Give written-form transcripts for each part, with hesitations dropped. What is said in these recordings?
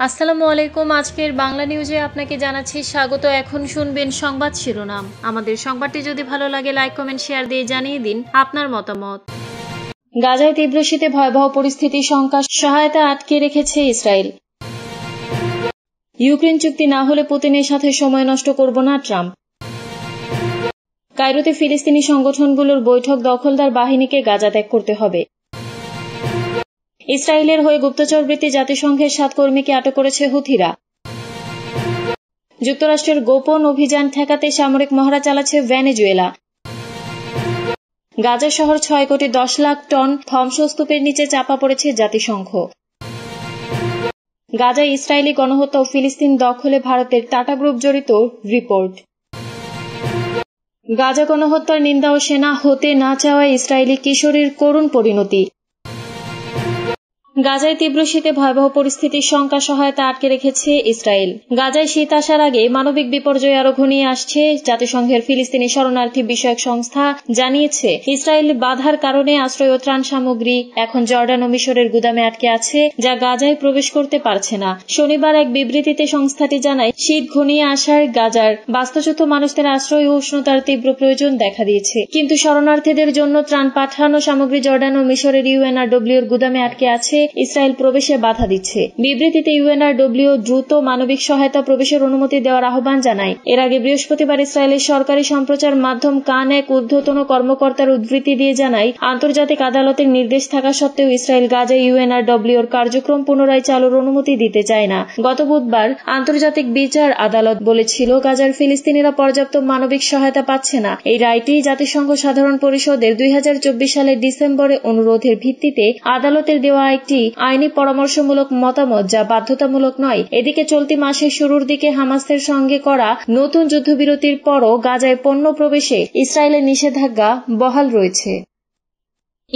আসসালামু আলাইকুম। আজকের বাংলা নিউজে আপনাকে জানাচ্ছি স্বাগত। এখন শুনবেন সংবাদ শিরোনাম। আমাদের সংবাদটি যদি ভালো লাগে লাইক কমেন্ট শেয়ার দিয়ে জানিয়ে দিন আপনার মতামত। গাজায় তীব্র শীতে ভয়াবহ পরিস্থিতি, শঙ্কা, সহায়তা আটকে রেখেছে ইসরায়েল। ইউক্রেন চুক্তি না হলে পুতিনের সাথে সময় নষ্ট করব না ট্রাম্প। কায়রোতে ফিলিস্তিনি সংগঠনগুলোর বৈঠক, দখলদার বাহিনীকে গাজা ত্যাগ করতে হবে। ইসরায়েলের হয়ে গুপ্তচরবৃত্তি জাতিসংঘের 7 কর্মীকে আটক করেছে হুথিরা। যুক্তরাষ্ট্রের গোপন অভিযান ঠেকাতে সামরিক মহড়া চালাচ্ছে ভেনেজুয়েলা। গাজা শহর 6 কোটি 10 লাখ টন ধ্বংসস্তূপের নিচে চাপা পড়েছে জাতিসংঘ। গাজায় ইসরায়েলি গণহত্যা ও ফিলিস্তিন দখলে ভারতের টাটা গ্রুপ জড়িত, রিপোর্ট। গাজা গণহত্যার নিন্দা ও সেনা হতে না চাওয়ায় ইসরায়েলি কিশোরীর করুণ পরিণতি। গাজায় তীব্র শীতে ভয়াবহ পরিস্থিতির শঙ্কা, সহায়তা আটকে রেখেছে ইসরায়েল। গাজায় শীত আসার আগে মানবিক বিপর্যয় আরো ঘনিয়ে আসছে। জাতিসংঘের ফিলিস্তিনি শরণার্থী বিষয়ক সংস্থা জানিয়েছে, ইসরায়েল বাধার কারণে আশ্রয় ও ত্রাণ সামগ্রী এখন জর্ডান ও মিশরের গুদামে আটকে আছে, যা গাজায় প্রবেশ করতে পারছে না। শনিবার এক বিবৃতিতে সংস্থাটি জানায়, শীত ঘনিয়ে আসার গাজার বাস্তুচ্যুত মানুষদের আশ্রয় ও উষ্ণতার তীব্র প্রয়োজন দেখা দিয়েছে। কিন্তু শরণার্থীদের জন্য ত্রাণ পাঠানো সামগ্রী জর্ডান ও মিশরের ইউএনআরডব্লিউর গুদামে আটকে আছে। ইসরায়েল প্রবেশে বাধা দিচ্ছে। বিবৃতিতে ইউএনআরডব্লিউ দ্রুত মানবিক সহায়তা প্রবেশের অনুমতি দেওয়ার আহ্বান জানায়। এর আগে বৃহস্পতিবার ইসরায়েলের সরকারি সম্প্রচার মাধ্যম কান এক ঊর্ধ্বতন কর্মকর্তার উদ্ধৃতি দিয়ে জানায়, আন্তর্জাতিক আদালতের নির্দেশ থাকা সত্ত্বেও ইসরায়েল গাজায় ইউএনআরডব্লিউর কার্যক্রম পুনরায় চালুর অনুমতি দিতে চায় না। গত বুধবার আন্তর্জাতিক বিচার আদালত বলেছিল, গাজার ফিলিস্তিনিরা পর্যাপ্ত মানবিক সহায়তা পাচ্ছে না। এই রায়টি জাতিসংঘ সাধারণ পরিষদের 2024 সালের ডিসেম্বরে অনুরোধের ভিত্তিতে আদালতের দেওয়া একটি আইনি পরামর্শমূলক মতামত, যা বাধ্যতামূলক নয়। এদিকে চলতি মাসের শুরুর দিকে হামাসের সঙ্গে করা নতুন যুদ্ধবিরতির পরও গাজায় পণ্য প্রবেশে ইসরায়েলের নিষেধাজ্ঞা বহাল রয়েছে।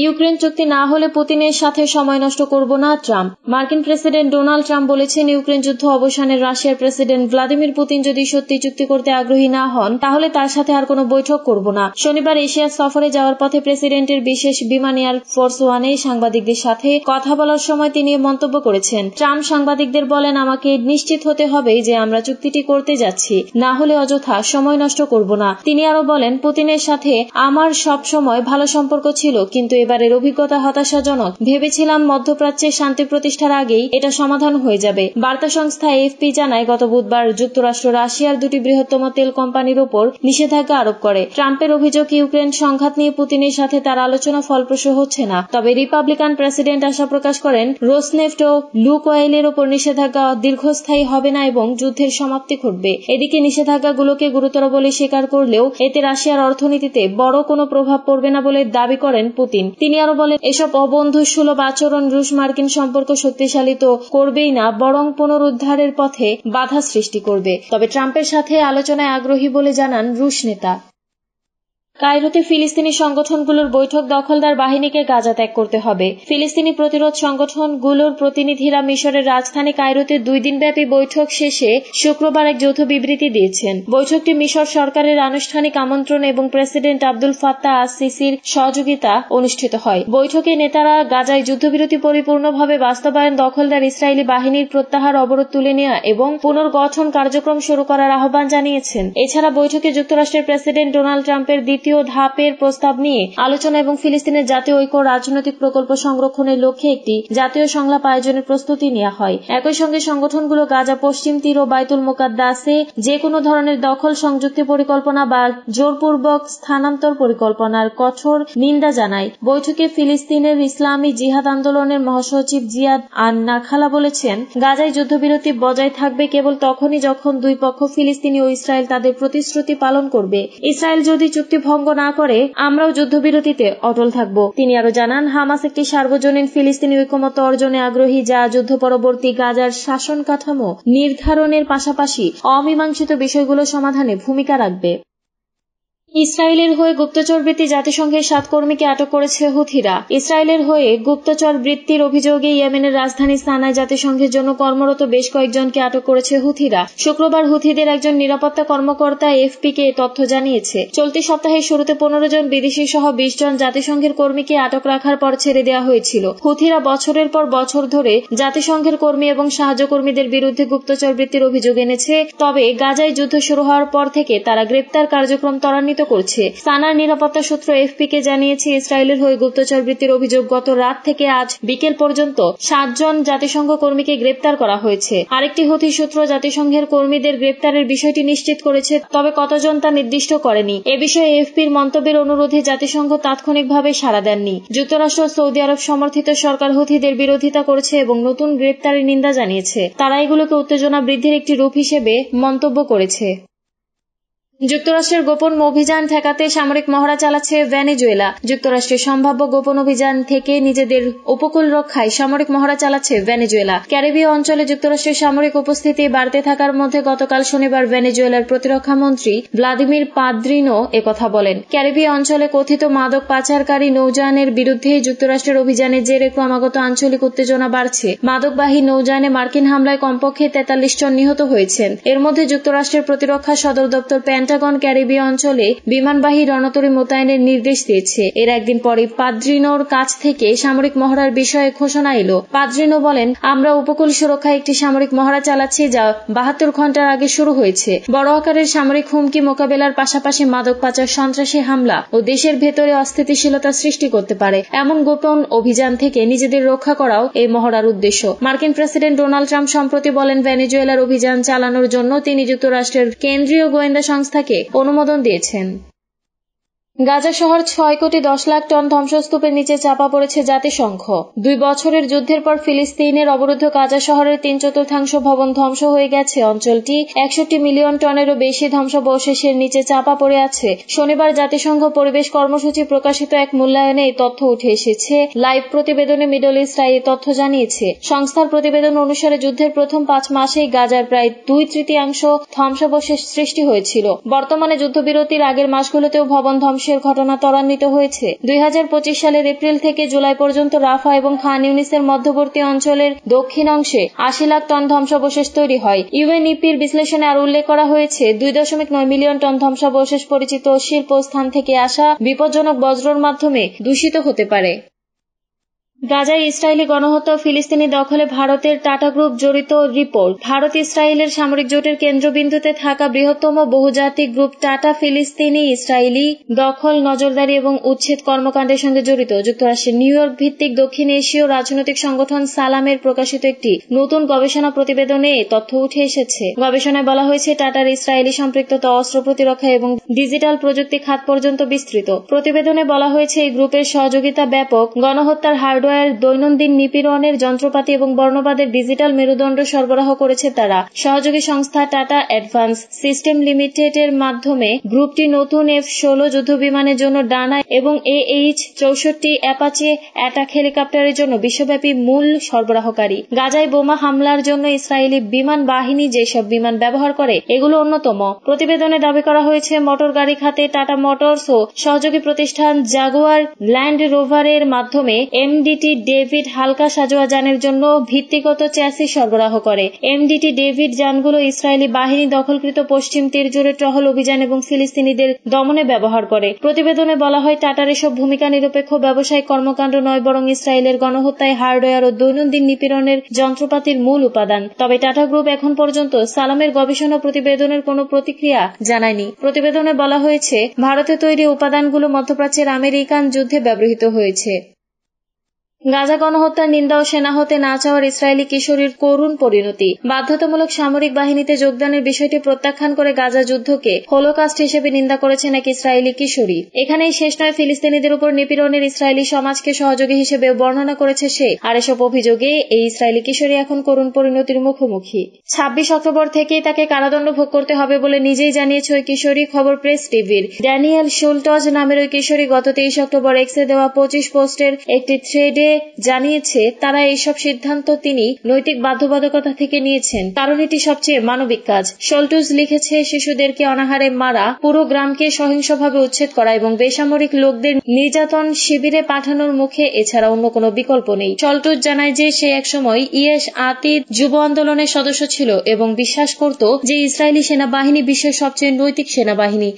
ইউক্রেন চুক্তি না হলে পুতিনের সাথে সময় নষ্ট করব না ট্রাম্প। মার্কিন প্রেসিডেন্ট ডোনাল্ড ট্রাম্প বলেছেন, ইউক্রেন যুদ্ধ অবসানে রাশিয়ার প্রেসিডেন্ট ভ্লাদিমির পুতিন যদি সত্যি চুক্তি করতে আগ্রহী না হন, তাহলে তার সাথে আর কোনো বৈঠক করব না। শনিবার এশিয়া সফরে যাওয়ার পথে প্রেসিডেন্টের বিশেষ বিমান এয়ার ফোর্স ওয়ানে সাংবাদিকদের সাথে কথা বলার সময় তিনি মন্তব্য করেছেন। ট্রাম্প সাংবাদিকদের বলেন, আমাকে নিশ্চিত হতে হবে যে আমরা চুক্তিটি করতে যাচ্ছি, না হলে অযথা সময় নষ্ট করব না। তিনি আরো বলেন, পুতিনের সাথে আমার সব সময় ভালো সম্পর্ক ছিল, কিন্তু এবারের অভিজ্ঞতা হতাশাজনক। ভেবেছিলাম মধ্যপ্রাচ্যে শান্তি প্রতিষ্ঠার আগেই এটা সমাধান হয়ে যাবে। বার্তা সংস্থা এএফপি জানায়, গত বুধবার যুক্তরাষ্ট্র রাশিয়ার 2টি বৃহত্তম তেল কোম্পানির ওপর নিষেধাজ্ঞা আরোপ করে। ট্রাম্পের অভিযোগ, ইউক্রেন সংঘাত নিয়ে পুতিনের সাথে তার আলোচনা ফলপ্রসূ হচ্ছে না। তবে রিপাবলিকান প্রেসিডেন্ট আশা প্রকাশ করেন, রোসনেফট ও লুকওয়েলের ওপর নিষেধাজ্ঞা দীর্ঘস্থায়ী হবে না এবং যুদ্ধের সমাপ্তি ঘটবে। এদিকে নিষেধাজ্ঞাগুলোকে গুরুতর বলে স্বীকার করলেও এতে রাশিয়ার অর্থনীতিতে বড় কোনো প্রভাব পড়বে না বলে দাবি করেন পুতিন। তিনি আরো বলেন, এসব অবন্ধুসুলভ আচরণ রুশ মার্কিন সম্পর্ক শক্তিশালী তো করবেই না, বরং পুনরুদ্ধারের পথে বাধা সৃষ্টি করবে। তবে ট্রাম্পের সাথে আলোচনায় আগ্রহী বলে জানান রুশ নেতা। কায়রোতে ফিলিস্তিনি সংগঠনগুলোর বৈঠক, দখলদার বাহিনীকে গাজা ত্যাগ করতে হবে। ফিলিস্তিনি প্রতিরোধ সংগঠনগুলোর প্রতিনিধিরা মিশরের রাজধানী কায়রোতে 2 দিনব্যাপী বৈঠক শেষে শুক্রবার এক যৌথ বিবৃতি দিয়েছেন। বৈঠকটি মিশর সরকারের আনুষ্ঠানিক আমন্ত্রণ এবং প্রেসিডেন্ট আব্দুল ফাত্তাহ আস-সিসির সহযোগিতা অনুষ্ঠিত হয়। বৈঠকে নেতারা গাজায় যুদ্ধবিরতি পরিপূর্ণভাবে বাস্তবায়ন, দখলদার ইসরায়েলি বাহিনীর প্রত্যাহার, অবরোধ তুলে নেওয়া এবং পুনর্গঠন কার্যক্রম শুরু করার আহ্বান জানিয়েছেন। এছাড়া বৈঠকে যুক্তরাষ্ট্রের প্রেসিডেন্ট ডোনাল্ড ট্রাম্পের দ্বিতীয় ধাপের প্রস্তাব নিয়ে আলোচনা এবং ফিলিস্তিনের জাতীয় ঐক্য রাজনৈতিক প্রকল্প সংরক্ষণের লক্ষ্যে একটি জাতীয় সংলাপ আয়োজনের প্রস্তুতি নেওয়া হয়। একই সঙ্গে সংগঠনগুলো গাজা পশ্চিম তীর ও বাইতুল মুকাদ্দাসে যে কোনো ধরনের দখল, সংযুক্তি পরিকল্পনা বা জোরপূর্বক স্থানান্তর পরিকল্পনার কঠোর নিন্দা জানায়। বৈঠকে ফিলিস্তিনের ইসলামী জিহাদ আন্দোলনের মহাসচিব জিয়াদ আন নাখালা বলেছেন, গাজায় যুদ্ধবিরতি বজায় থাকবে কেবল তখনই যখন দুই পক্ষ, ফিলিস্তিনি ও ইসরায়েল, তাদের প্রতিশ্রুতি পালন করবে। ইসরায়েল যদি চুক্তি ভঙ্গ না করে, আমরাও যুদ্ধবিরতিতে অটল থাকব। তিনি আরো জানান, হামাস একটি সার্বজনীন ফিলিস্তিনি ঐকমত্য অর্জনে আগ্রহী, যা যুদ্ধ পরবর্তী গাজার শাসন কাঠামো নির্ধারণের পাশাপাশি অমীমাংসিত বিষয়গুলো সমাধানে ভূমিকা রাখবে। ইসরায়েলের হয়ে গুপ্তচর বৃত্তি জাতিসংঘের 7 কর্মীকে আটক করেছে হুথিরা। ইসরায়েলের হয়ে গুপ্তচর বৃত্তির অভিযোগে ইয়েমেনের রাজধানী সানায় জাতিসংঘের জন্য কর্মরত বেশ কয়েকজনকে আটক করেছে হুথিরা। শুক্রবার হুথিদের একজন নিরাপত্তা কর্মকর্তা এফপিকে এ তথ্য জানিয়েছে। চলতি সপ্তাহের শুরুতে 15 জন বিদেশি সহ 20 জন জাতিসংঘের কর্মীকে আটক রাখার পর ছেড়ে দেওয়া হয়েছিল। হুথিরা বছরের পর বছর ধরে জাতিসংঘের কর্মী এবং সাহায্যকর্মীদের বিরুদ্ধে গুপ্তচর বৃত্তির অভিযোগ এনেছে। তবে গাজায় যুদ্ধ শুরু হওয়ার পর থেকে তারা গ্রেপ্তার কার্যক্রম ত্বরান্বিত করছে। সানার নিরাপত্তা সূত্র এফপিকে জানিয়েছে, ইসরায়েলের হয়ে গুপ্তচর বৃত্তির অভিযোগ গত রাত থেকে আজ বিকেল পর্যন্ত 7 জন জাতিসংঘ কর্মীকে গ্রেপ্তার করা হয়েছে। আরেকটি হুথি সূত্র জাতিসংঘের কর্মীদের গ্রেপ্তারের বিষয়টি নিশ্চিত করেছে, তবে কতজন তা নির্দিষ্ট করেনি। এ বিষয়ে এফপির মন্তব্যের অনুরোধে জাতিসংঘ তাৎক্ষণিকভাবে সাড়া দেননি। যুক্তরাষ্ট্র সৌদি আরব সমর্থিত সরকার হুথিদের বিরোধিতা করেছে এবং নতুন গ্রেপ্তারের নিন্দা জানিয়েছে। তারা এগুলোকে উত্তেজনা বৃদ্ধির একটি রূপ হিসেবে মন্তব্য করেছে। যুক্তরাষ্ট্রের গোপন অভিযান ঠেকাতে সামরিক মহড়া চালাচ্ছে ভেনেজুয়েলা। যুক্তরাষ্ট্রের সম্ভাব্য গোপন অভিযান থেকে নিজেদের উপকূল রক্ষায় সামরিক মহড়া চালাচ্ছে ভেনেজুয়েলা। ক্যারিবীয় অঞ্চলে যুক্তরাষ্ট্রের সামরিক উপস্থিতি বাড়তে থাকার মধ্যে গতকাল শনিবার ভেনেজুয়েলার প্রতিরক্ষা মন্ত্রী ভ্লাদিমির পাদ্রিনো একথা বলেন। ক্যারিবীয় অঞ্চলে কথিত মাদক পাচারকারী নৌযানের বিরুদ্ধে যুক্তরাষ্ট্রের অভিযানের জেরে ক্রমাগত আঞ্চলিক উত্তেজনা বাড়ছে। মাদকবাহী নৌযানে মার্কিন হামলায় কমপক্ষে 43 জন নিহত হয়েছেন। এর মধ্যে যুক্তরাষ্ট্রের প্রতিরক্ষা সদর দপ্তর পেন্টাগন ক্যারিবীয় অঞ্চলে বিমানবাহী রণতরী মোতায়েনের নির্দেশ দিয়েছে। এর একদিন পরে পাদ্রিনোর কাছ থেকে সামরিক মহড়ার বিষয়ে ঘোষণা এলো। পাদ্রিনো বলেন, আমরা উপকূল সুরক্ষায় একটি সামরিক মহড়া চালাচ্ছি যা 72 ঘন্টার আগে শুরু হয়েছে। বড় আকারের সামরিক হুমকি মোকাবেলার পাশাপাশি মাদক পাচার, সন্ত্রাসী হামলা ও দেশের ভেতরে অস্থিতিশীলতা সৃষ্টি করতে পারে এমন গোপন অভিযান থেকে নিজেদের রক্ষা করাও এই মহড়ার উদ্দেশ্য। মার্কিন প্রেসিডেন্ট ডোনাল্ড ট্রাম্প সম্প্রতি বলেন, ভেনেজুয়েলার অভিযান চালানোর জন্য তিনি যুক্তরাষ্ট্রের কেন্দ্রীয় গোয়েন্দা সংস্থাকে অনুমোদন দিয়েছেন। গাজা শহর 6 কোটি 10 লাখ টন ধ্বংসস্তূপের নিচে চাপা পড়েছে জাতিসংঘ। 2 বছরের যুদ্ধের পর ফিলিস্তিনের অবরুদ্ধ গাজা শহরের 3/4 ভবন ধ্বংস হয়ে গেছে। অঞ্চলটি 61 মিলিয়ন টনেরও বেশি ধ্বংসাবশেষের নিচে চাপা পড়ে আছে। শনিবার জাতিসংঘ পরিবেশ কর্মসূচি প্রকাশিত এক মূল্যায়নে এই তথ্য উঠে এসেছে। লাইভ প্রতিবেদনে মিডল ইস্ট আই এই তথ্য জানিয়েছে। সংস্থার প্রতিবেদন অনুসারে যুদ্ধের প্রথম 5 মাসেই গাজার প্রায় 2/3 ধ্বংসাবশেষ সৃষ্টি হয়েছিল। বর্তমানে যুদ্ধবিরতির আগের মাসগুলোতেও ভবন ধ্বংসের ঘটনা ত্বরান্বিত হয়েছে। 2025 সালের এপ্রিল থেকে জুলাই পর্যন্ত রাফা এবং খান ইউনিসের মধ্যবর্তী অঞ্চলের দক্ষিণ অংশে 80 লাখ টন ধ্বংসাবশেষ তৈরি হয়। ইউএনইপির বিশ্লেষণে আর উল্লেখ করা হয়েছে, 2.9 মিলিয়ন টন ধ্বংসাবশেষ পরিচিত শিল্প স্থান থেকে আসা বিপজ্জনক বজ্রর মাধ্যমে দূষিত হতে পারে। গাজায় ইসরায়েলি গণহত্যা ও ফিলিস্তিনি দখলে ভারতের টাটা গ্রুপ জড়িত রিপোর্ট। ভারত ইসরায়েলের সামরিক জোটের কেন্দ্রবিন্দুতে থাকা বৃহত্তম বহুজাতিক গ্রুপ টাটা ফিলিস্তিনি ইসরায়েলি দখল, নজরদারি এবং উচ্ছেদ কর্মকাণ্ডের সঙ্গে জড়িত। যুক্তরাষ্ট্রের নিউ ইয়র্ক ভিত্তিক দক্ষিণ এশীয় রাজনৈতিক সংগঠন সালামের প্রকাশিত একটি নতুন গবেষণা প্রতিবেদনে এ তথ্য উঠে এসেছে। গবেষণায় বলা হয়েছে, টাটার ইসরায়েলি সম্পৃক্ততা অস্ত্র প্রতিরক্ষা এবং ডিজিটাল প্রযুক্তি খাত পর্যন্ত বিস্তৃত। প্রতিবেদনে বলা হয়েছে, এই গ্রুপের সহযোগিতা ব্যাপক। গণহত্যার হার্ডওয়্যার, দৈনন্দিন নিপীড়নের যন্ত্রপাতি এবং বর্ণবাদের ডিজিটাল মেরুদণ্ড সরবরাহ করেছে তারা। সহযোগী সংস্থা টাটা অ্যাডভান্স সিস্টেম লিমিটেডের মাধ্যমে গ্রুপটি নতুন F-16 যুদ্ধবিমানের জন্য ডানা এবং AH-64 অ্যাপাচে অ্যাটাক হেলিকপ্টারের জন্য বিশ্বব্যাপী মূল সরবরাহকারী। গাজায় বোমা হামলার জন্য ইসরায়েলি বিমান বাহিনী যেসব বিমান ব্যবহার করে এগুলো অন্যতম। প্রতিবেদনে দাবি করা হয়েছে, মোটর গাড়ি খাতে টাটা মোটরস ও সহযোগী প্রতিষ্ঠান জাগুয়ার ল্যান্ড রোভারের মাধ্যমে MDT ডেভিড হালকা সাজোয়া যানের জন্য ভিত্তিগত চ্যাসি সরবরাহ করে। MDT ডেভিড যানগুলো ইসরায়েলি বাহিনী দখলকৃত পশ্চিম তীর জুড়ে টহল অভিযান এবং ফিলিস্তিনিদের দমনে ব্যবহার করে। প্রতিবেদনে বলা হয়, টাটার এসব ভূমিকা নিরপেক্ষ ব্যবসায়িক কর্মকাণ্ড নয়, বরং ইসরায়েলের গণহত্যায় হার্ডওয়্যার ও দৈনন্দিন নিপীড়নের যন্ত্রপাতির মূল উপাদান। তবে টাটা গ্রুপ এখন পর্যন্ত সালামের গবেষণা প্রতিবেদনের কোনো প্রতিক্রিয়া জানায়নি। প্রতিবেদনে বলা হয়েছে, ভারতে তৈরি উপাদানগুলো মধ্যপ্রাচ্যের আমেরিকান যুদ্ধে ব্যবহৃত হয়েছে। গাজা গণহত্যার নিন্দা ও সেনা হতে না চাওয়ার ইসরায়েলি কিশোরীর করুণ পরিণতি। বাধ্যতামূলক সামরিক বাহিনীতে যোগদানের বিষয়টি প্রত্যাখ্যান করে গাজা যুদ্ধকে হোলোকাস্ট হিসেবে নিন্দা করেছেন এক ইসরায়েলি কিশোরী। এখানেই শেষ নয়, ফিলিস্তিনিদের উপর নিপীড়নের ইসরায়েলি সমাজকে সহযোগী হিসেবে বর্ণনা করেছে সে। আর এসব অভিযোগে এই ইসরায়েলি কিশোরী এখন করুণ পরিণতির মুখোমুখি। 26 অক্টোবর থেকেই তাকে কারাদণ্ড ভোগ করতে হবে বলে নিজেই জানিয়েছে ওই কিশোরী। খবর প্রেস টিভির। ড্যানিয়েল শুলটজ নামের ওই কিশোরী গত 23 অক্টোবর এক্সে দেওয়া 25 পোস্টের একটি থ্রেডে জানিয়েছে তারা এইসব সিদ্ধান্ত তিনি নৈতিক বাধ্যবাধকতা থেকে নিয়েছেন, কারণ এটি সবচেয়ে মানবিক কাজ। শল্টুজ লিখেছে, শিশুদেরকে অনাহারে মারা, পুরো গ্রামকে সহিংসভাবে উচ্ছেদ করা এবং বেসামরিক লোকদের নির্যাতন শিবিরে পাঠানোর মুখে এছাড়া অন্য কোনো বিকল্প নেই। শল্টুজ জানায় যে সে একসময় ইয়েশ আতিদ যুব আন্দোলনের সদস্য ছিল এবং বিশ্বাস করত যে ইসরায়েলি সেনাবাহিনী বিশ্বের সবচেয়ে নৈতিক সেনাবাহিনী।